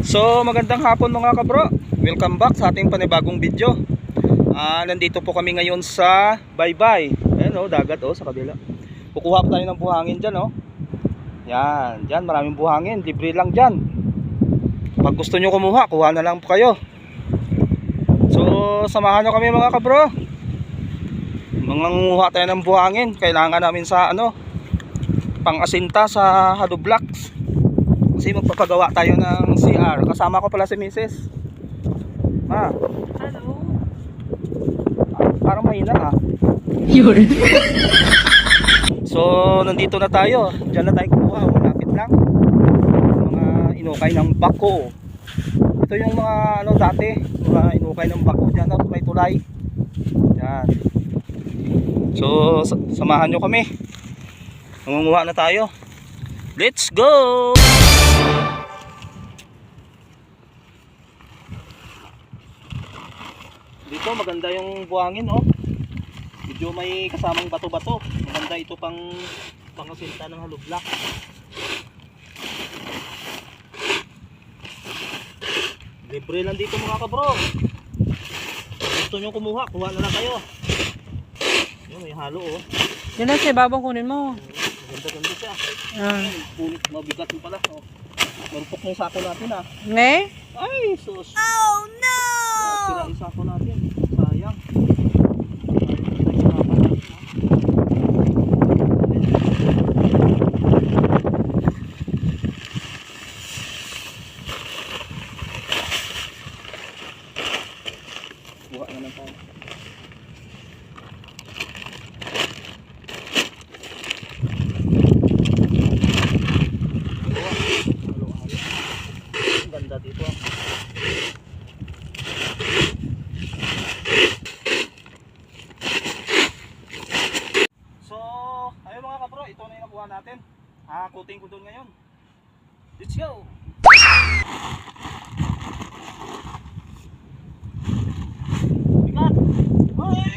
So magandang hapon mga kabro, welcome back sa ating panibagong video. Nandito po kami ngayon sa Baybay. Ayan o, dagat o sa kabila. Kukuha po tayo ng buhangin dyan o. Yan, dyan maraming buhangin, libre lang dyan. Pag gusto nyo kumuha, kuha na lang po kayo. So samahan nyo kami mga kabro. Mangunguha tayo ng buhangin. Kailangan namin sa pang-asinta sa hollow blocks. Kasi magpapagawa tayo ng CR. Kasama ko pala si Mrs. Ma. Hello. Parang mahina ah. Yun. So nandito na tayo. Diyan na tayo kukuha. Malapit lang. Mga inukay ng bako. Ito yung mga dati. Mga inukay ng bako. Diyan na may tulay. Yan. So samahan nyo kami. Mangunguha na tayo. Let's go! Dito maganda yung buhangin oh. Medyo may kasamang bato-bato. Maganda ito pang-asinta ng hollow block. Libre lang dito mga kabro. Gusto nyo kumuha, kuha na lang kayo. Yun, may halo oh. Yan na siya, babang kunin mo. Ganda-ganda siya. Punit, mabigat mo pala oh. Marupok yung sako natin ah. Ne? Ay, sus. Oh no! Sira yung sako natin. Sayang. Pinaghirapan natin, ha? Buka na lang tayo. Ganda dito. So, ayun mga kabro, ito na yung nakuha natin. Kuting ko doon ngayon. Let's go! Bigat! Hoy!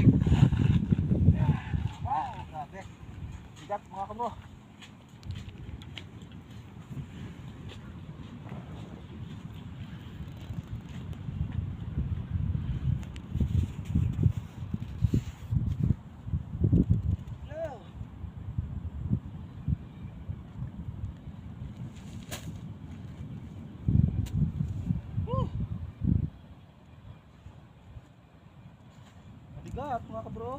Wow, grabe. Bigat mga kabro. Bigat mga kabro.